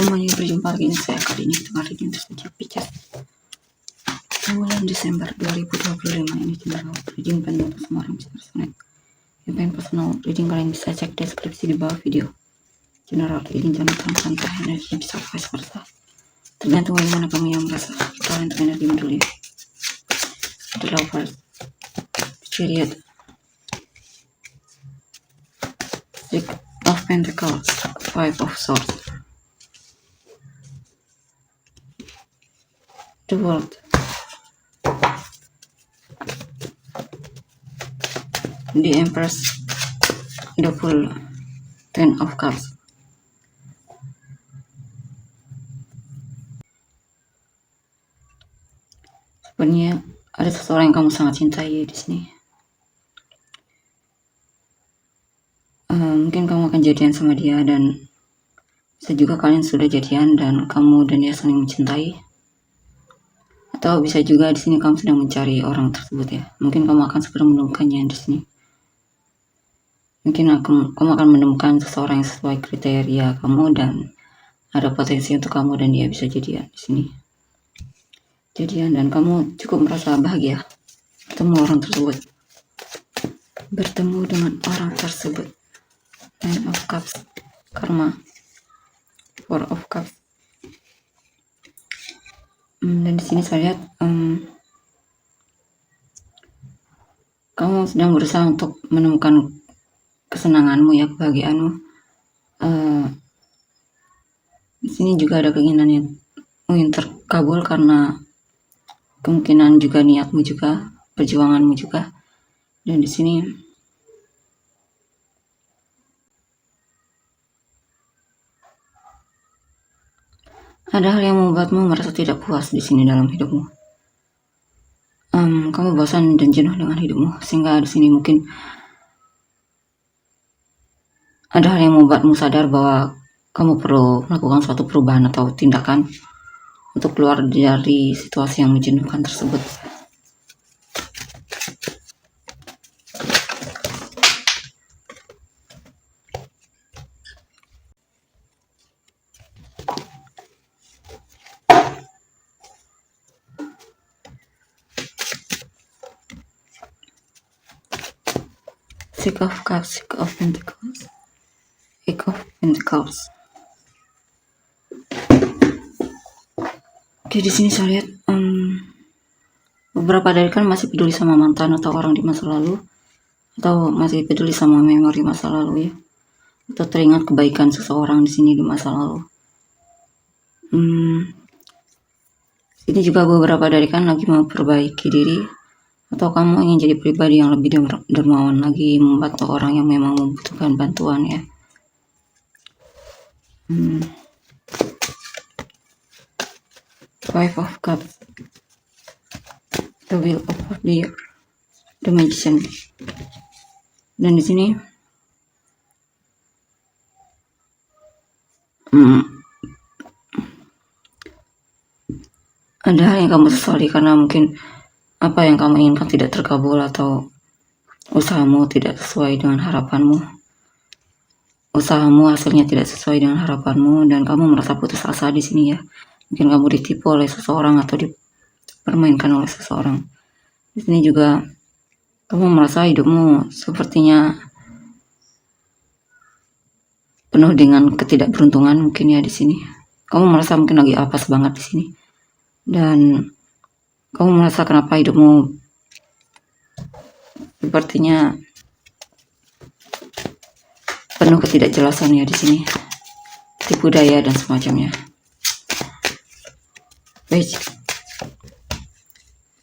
semuanya, berjumpa lagi dengan saya. Kali ini kita hari ini sejak pijat bulan Desember 2025 ini general reading pen untuk semua orang Snake. Yang pengen personal reading kalian bisa cek deskripsi di bawah video. General reading jangan santai, energi bisa vice versa. Tergantung bagaimana kamu yang merasa kalian energi dulu ya. The Lovers, Chariot, Six of Pentacles, Five of Swords, The World, The Empress, The Fool, Ten of Cups. Sebenarnya ada seseorang yang kamu sangat cintai di sini. Mungkin kamu akan jadian sama dia, dan bisa juga kalian sudah jadian dan kamu dan dia saling mencintai. Atau bisa juga di sini kamu sedang mencari orang tersebut ya. Mungkin kamu akan segera menemukannya di sini. Mungkin kamu akan menemukan seseorang yang sesuai kriteria kamu dan ada potensi untuk kamu dan dia bisa jadian di sini. Jadian dan kamu cukup merasa bahagia bertemu orang tersebut. Bertemu dengan orang tersebut. Nine of Cups, Karma, Four of Cups. Dan di sini saya lihat kamu sedang berusaha untuk menemukan kesenanganmu ya, kebahagiaanmu. Di sini juga ada keinginan yang ingin terkabul karena kemungkinan juga niatmu juga, perjuanganmu juga. Dan di sini ada hal yang membuatmu merasa tidak puas di sini dalam hidupmu. Kamu bosan dan jenuh dengan hidupmu, sehingga di sini mungkin ada hal yang membuatmu sadar bahwa kamu perlu melakukan suatu perubahan atau tindakan untuk keluar dari situasi yang menjenuhkan tersebut. Six of Cups, Six of Pentacles, Eight of Pentacles. Oke, di sini saya lihat beberapa dari kalian masih peduli sama mantan atau orang di masa lalu, atau masih peduli sama memori masa lalu ya, atau teringat kebaikan seseorang di sini di masa lalu. Ini juga beberapa dari kalian lagi memperbaiki diri, atau kamu ingin jadi pribadi yang lebih dermawan lagi, membantu orang yang memang membutuhkan bantuan ya. Five of Cups, The Wheel of Fire, The Magician. Dan di sini ada hal yang kamu sesali karena mungkin apa yang kamu inginkan tidak terkabul, atau usahamu tidak sesuai dengan harapanmu. Usahamu hasilnya tidak sesuai dengan harapanmu dan kamu merasa putus asa di sini ya. Mungkin kamu ditipu oleh seseorang atau dipermainkan oleh seseorang. Di sini juga kamu merasa hidupmu sepertinya penuh dengan ketidakberuntungan mungkin ya di sini. Kamu merasa mungkin lagi apes banget di sini. Dan kamu merasa kenapa hidupmu sepertinya penuh ketidakjelasan ya di sini, tipu daya dan semacamnya.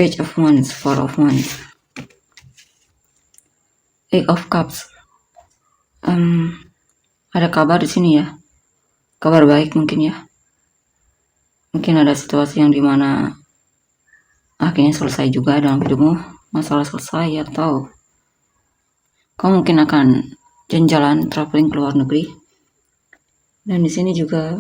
Page of Wands, Four of Wands, Eight of Cups. Ada kabar di sini ya, kabar baik mungkin ya. Mungkin ada situasi yang dimana akhirnya selesai juga dalam hidupmu, masalah selesai, atau kamu mungkin akan jalan-jalan traveling ke luar negeri. Dan di sini juga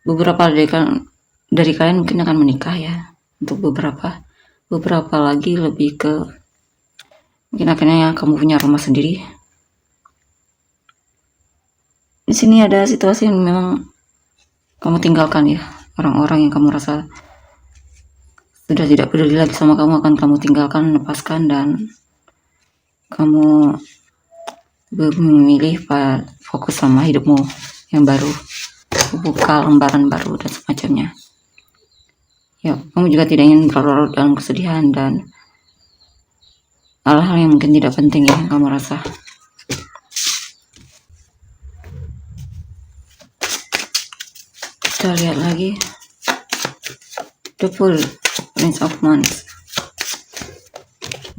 beberapa dari kalian mungkin akan menikah ya. Untuk beberapa lagi lebih ke mungkin akhirnya kamu punya rumah sendiri. Di sini ada situasi yang memang kamu tinggalkan ya, orang-orang yang kamu rasa sudah tidak peduli lagi sama kamu akan kamu tinggalkan, lepaskan, dan kamu memilih fokus sama hidupmu yang baru, buka lembaran baru dan semacamnya. Ya, kamu juga tidak ingin berlarut dalam kesedihan dan hal-hal yang mungkin tidak penting ya yang kamu rasa. Kita lihat lagi. The Fool, Prince of Wands,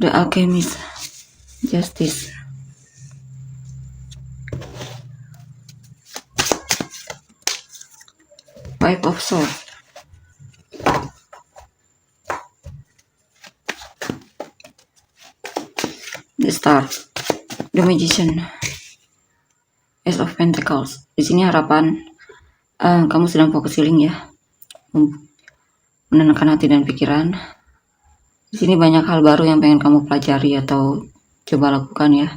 The Alchemist, Justice, Five of Swords, The Star, The Magician, Ace of Pentacles. Di sini harapan kamu sedang fokus healing ya, menenangkan hati dan pikiran. Di sini banyak hal baru yang pengen kamu pelajari atau coba lakukan ya.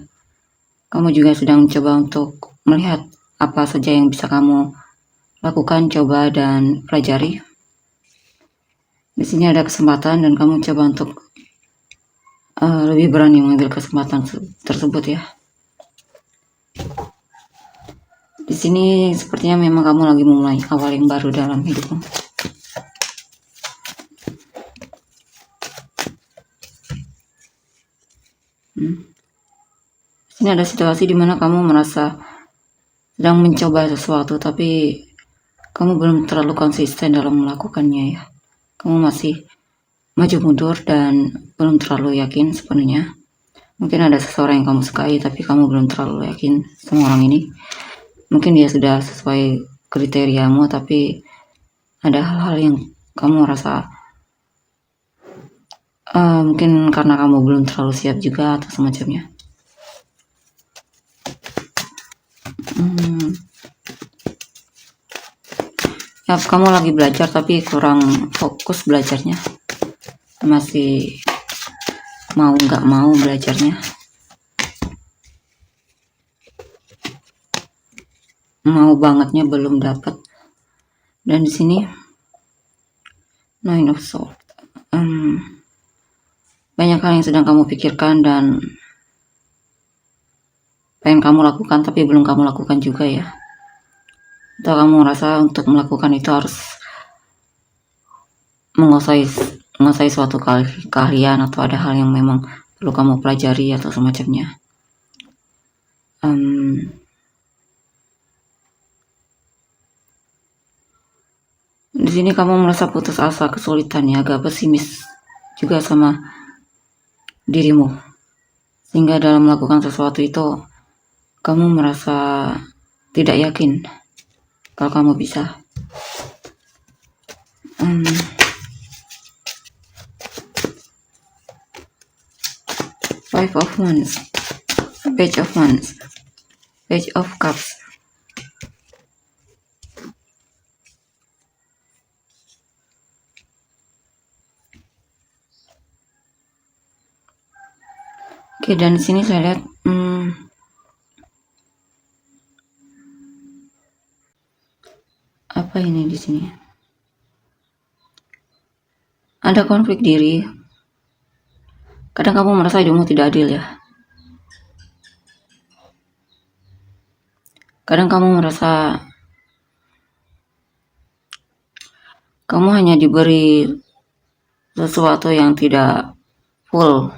Kamu juga sedang mencoba untuk melihat apa saja yang bisa kamu lakukan, coba, dan pelajari. Di sini ada kesempatan dan kamu coba untuk lebih berani mengambil kesempatan tersebut ya. Di sini sepertinya memang kamu lagi memulai awal yang baru dalam hidupmu. Di sini ada situasi di mana kamu merasa sedang mencoba sesuatu tapi kamu belum terlalu konsisten dalam melakukannya ya. Kamu masih maju mundur dan belum terlalu yakin sepenuhnya. Mungkin ada seseorang yang kamu sukai tapi kamu belum terlalu yakin sama orang ini. Mungkin dia sudah sesuai kriteriamu tapi ada hal-hal yang kamu rasa mungkin karena kamu belum terlalu siap juga atau semacamnya. Ya, kamu lagi belajar tapi kurang fokus belajarnya, masih nggak mau belajarnya, mau bangetnya belum dapat. Dan di sini Nine of Swords, banyak hal yang sedang kamu pikirkan dan pengen kamu lakukan tapi belum kamu lakukan juga ya. Atau kamu merasa untuk melakukan itu harus menguasai suatu keahlian atau ada hal yang memang perlu kamu pelajari atau semacamnya. Di sini kamu merasa putus asa, kesulitan ya, agak pesimis juga sama dirimu, sehingga dalam melakukan sesuatu itu kamu merasa tidak yakin kalau kamu bisa. Five of Wands, Page of Wands, Page of Cups. Oke, dan di sini saya lihat apa ini di sini? Ada konflik diri. Kadang kamu merasa hidupmu tidak adil ya. Kadang kamu merasa kamu hanya diberi sesuatu yang tidak full.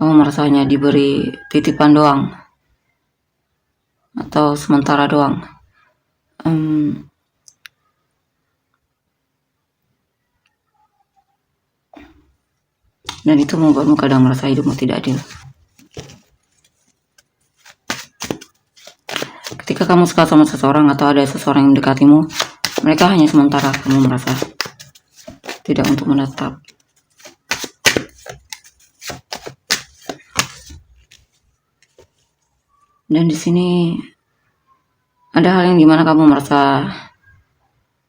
Kamu merasa hanya diberi titipan doang atau sementara doang. Dan itu membuatmu kadang merasa hidupmu tidak adil. Ketika kamu suka sama seseorang atau ada seseorang yang mendekatimu, mereka hanya sementara, kamu merasa tidak untuk menetap. Dan di sini ada hal yang dimana kamu merasa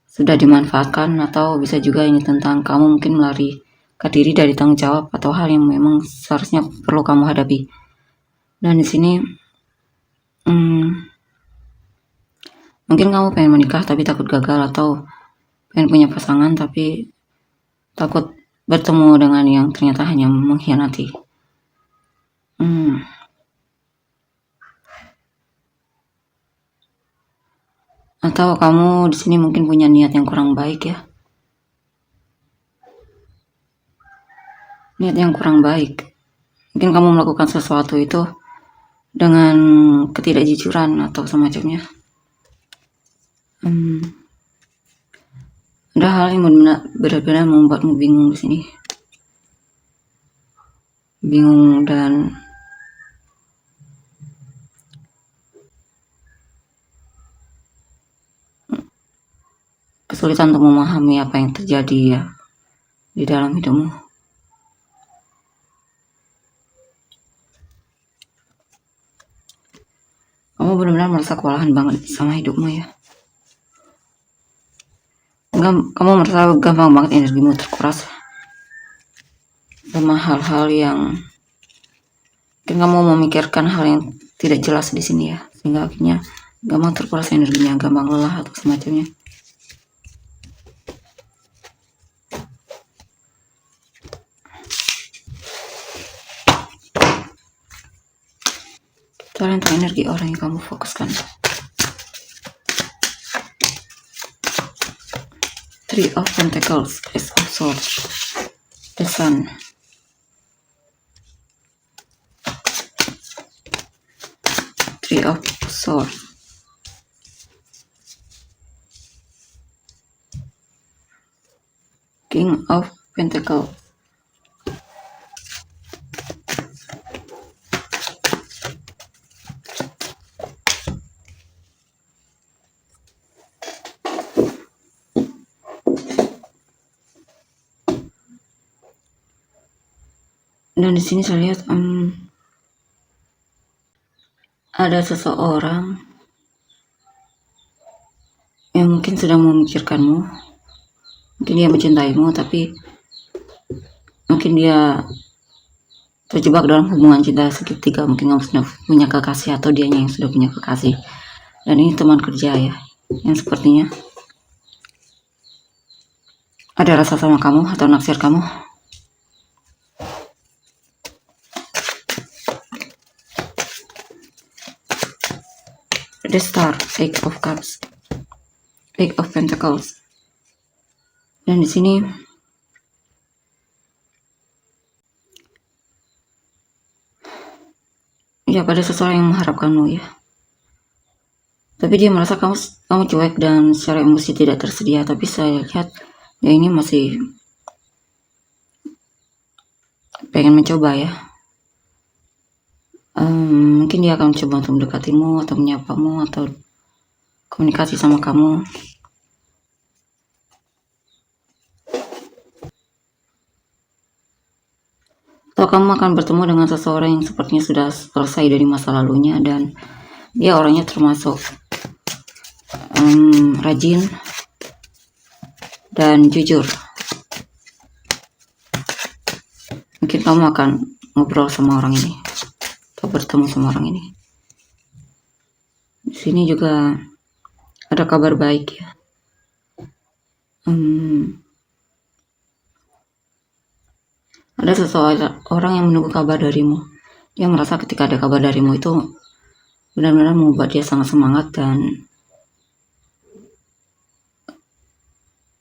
sudah dimanfaatkan, atau bisa juga ini tentang kamu mungkin melarikan diri dari tanggung jawab atau hal yang memang seharusnya perlu kamu hadapi. Dan di sini Mungkin kamu pengen menikah tapi takut gagal, atau pengen punya pasangan tapi takut bertemu dengan yang ternyata hanya mengkhianati. Atau kamu di sini mungkin punya niat yang kurang baik ya. Niat yang kurang baik. Mungkin kamu melakukan sesuatu itu dengan ketidakjujuran atau semacamnya. Ada hal yang benar-benar membuatmu bingung di sini. Bingung dan kesulitan untuk memahami apa yang terjadi ya di dalam hidupmu. Kamu benar-benar merasa kewalahan banget sama hidupmu ya. Kamu merasa gampang banget energimu terkuras sama hal-hal yang mungkin kamu memikirkan hal yang tidak jelas di sini ya, sehingga akhirnya gampang terkuras energinya, gampang lelah atau semacamnya. Talenta energi orang yang kamu fokuskan. Three of Pentacles, Ace of Swords, the Sun. Three of Swords. King of Pentacles. Dan di sini saya lihat ada seseorang yang mungkin sedang memikirkanmu. Mungkin dia mencintaimu, tapi mungkin dia terjebak dalam hubungan cinta segitiga. Mungkin kamu sudah punya kekasih atau dianya yang sudah punya kekasih. Dan ini teman kerja ya, yang sepertinya ada rasa sama kamu atau naksir kamu. The Star, Eight of Cups, Eight of Pentacles. Dan di sini ya pada seseorang yang mengharapkanmu ya. Tapi dia merasa kamu cuek dan secara emosi tidak tersedia. Tapi saya lihat dia ini masih pengen mencoba ya. Mungkin dia akan coba untuk mendekatimu atau menyapamu atau komunikasi sama kamu. Atau kamu akan bertemu dengan seseorang yang sepertinya sudah selesai dari masa lalunya dan dia orangnya termasuk rajin dan jujur. Mungkin kamu akan ngobrol sama orang ini atau bertemu sama orang ini. Di sini juga ada kabar baik ya. Ada seseorang yang menunggu kabar darimu. Dia merasa ketika ada kabar darimu itu benar-benar membuat dia sangat semangat dan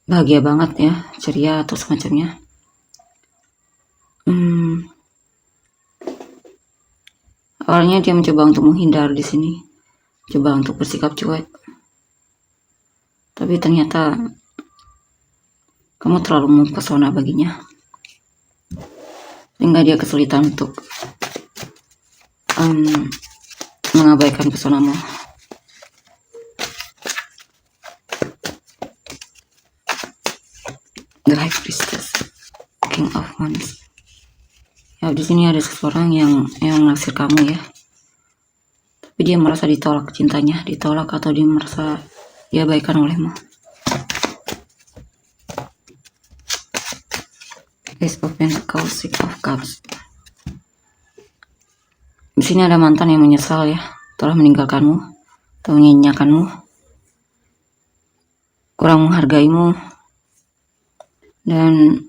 bahagia banget ya, ceria atau semacamnya. Awalnya dia mencoba untuk menghindar di sini, coba untuk bersikap cuek. Tapi ternyata kamu terlalu mempesona baginya, sehingga dia kesulitan untuk mengabaikan pesonamu. The High Priestess, King of Wands. Ya, di sini ada seseorang yang naksir kamu ya. Tapi dia merasa ditolak cintanya, ditolak atau dia merasa diabaikan olehmu. Ace of Pentacles, Six of Cups. Di sini ada mantan yang menyesal ya, telah meninggalkanmu atau menyanyiakanmu. kurang menghargaimu, dan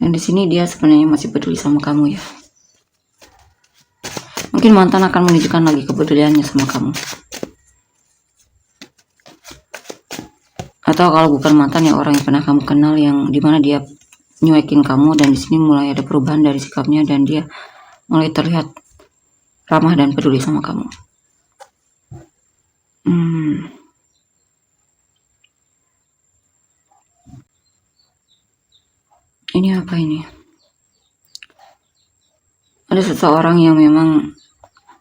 di sini dia sebenarnya masih peduli sama kamu ya. Mungkin mantan akan menunjukkan lagi kepeduliannya sama kamu. Atau kalau bukan mantan ya orang yang pernah kamu kenal, yang dimana dia nyuekin kamu, dan di sini mulai ada perubahan dari sikapnya dan dia mulai terlihat ramah dan peduli sama kamu. Ini apa ini? Ada seseorang yang memang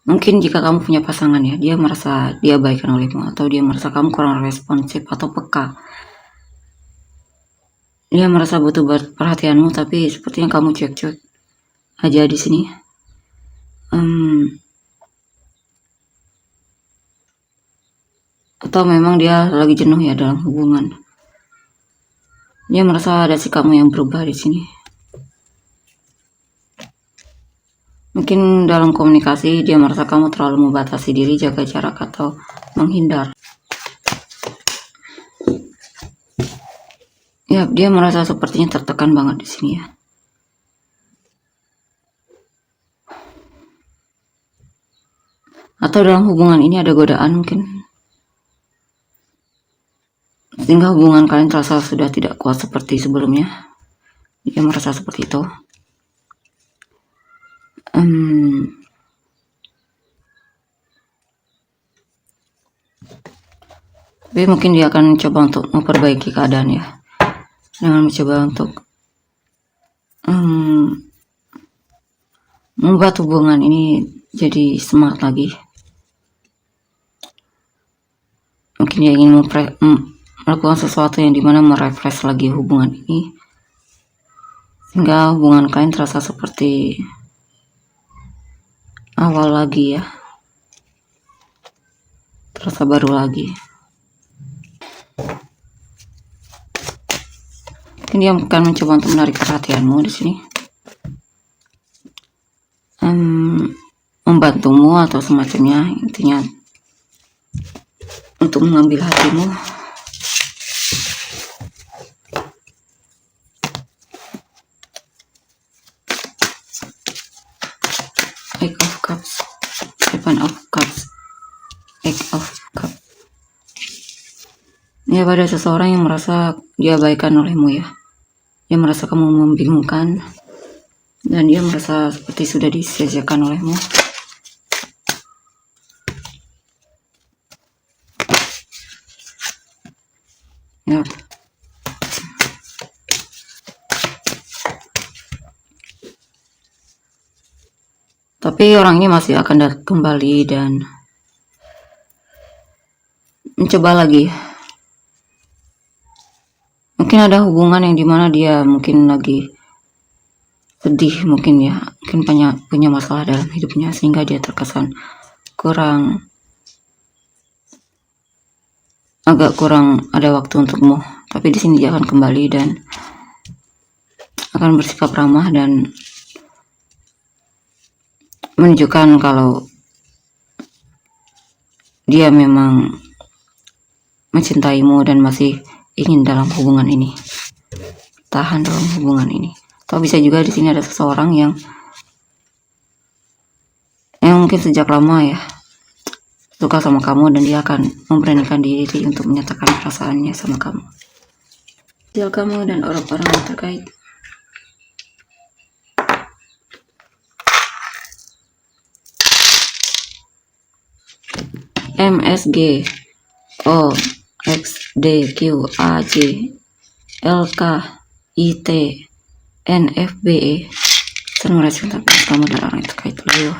mungkin jika kamu punya pasangan ya, dia merasa diabaikan olehmu, atau dia merasa kamu kurang responsif atau peka. Dia merasa butuh perhatianmu, tapi sepertinya kamu cuek-cuek aja di sini. Atau memang dia lagi jenuh ya dalam hubungan. Dia merasa ada sikapmu yang berubah di sini. Mungkin dalam komunikasi dia merasa kamu terlalu membatasi diri, jaga jarak, atau menghindar. Ya, dia merasa sepertinya tertekan banget di sini ya. Atau dalam hubungan ini ada godaan mungkin, sehingga hubungan kalian terasa sudah tidak kuat seperti sebelumnya. Dia merasa seperti itu. Tapi mungkin dia akan coba untuk memperbaiki keadaan ya, dengan mencoba untuk membuat hubungan ini jadi semangat lagi. Mungkin dia ingin melakukan sesuatu yang dimana merefresh lagi hubungan ini, sehingga hubungan kalian terasa seperti awal lagi ya, terasa baru lagi. Mungkin dia akan mencoba untuk menarik perhatianmu di sini, membantumu atau semacamnya, intinya untuk mengambil hatimu. Eight of Cups, Seven of Cups, Eight of Cups. Ya, pada seseorang yang merasa diabaikan olehmu ya. Dia merasa kamu membingungkan, dan dia merasa seperti sudah disia-siakan olehmu. Ya. Tapi orang ini masih akan datang kembali dan mencoba lagi. Mungkin ada hubungan yang dimana dia mungkin lagi sedih, mungkin ya, mungkin punya masalah dalam hidupnya, sehingga dia terkesan agak kurang ada waktu untukmu. Tapi di sini dia akan kembali dan akan bersikap ramah dan menunjukkan kalau dia memang mencintaimu dan masih ingin dalam hubungan ini, tahan dalam hubungan ini. Atau bisa juga di sini ada seseorang yang mungkin sejak lama ya suka sama kamu, dan dia akan memberanikan diri untuk menyatakan perasaannya sama kamu. Tinggal kamu dan orang-orang yang terkait. MSG O X D Q A J L K I T N F B E. Sermeresponsable kamu dan orang yang terkait. Leo,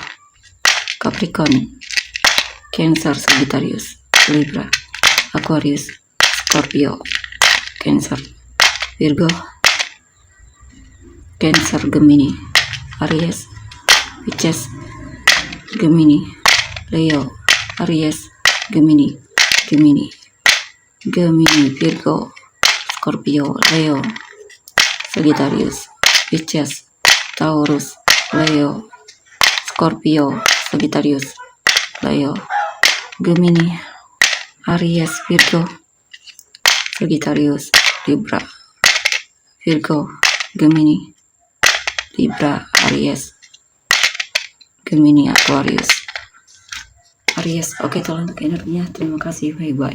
Capricorn, Cancer, Sagittarius, Libra, Aquarius, Scorpio, Cancer, Virgo, Cancer, Gemini, Aries, Pisces, Gemini, Leo, Aries, Gemini, Virgo, Scorpio, Leo, Sagittarius, Pisces, Taurus, Leo, Scorpio, Sagittarius, Leo, Gemini, Aries, Virgo, Sagittarius, Libra, Virgo, Gemini, Libra, Aries, Gemini, Aquarius, Aries. Oke, tolong untuk energinya. Terima kasih. Bye-bye.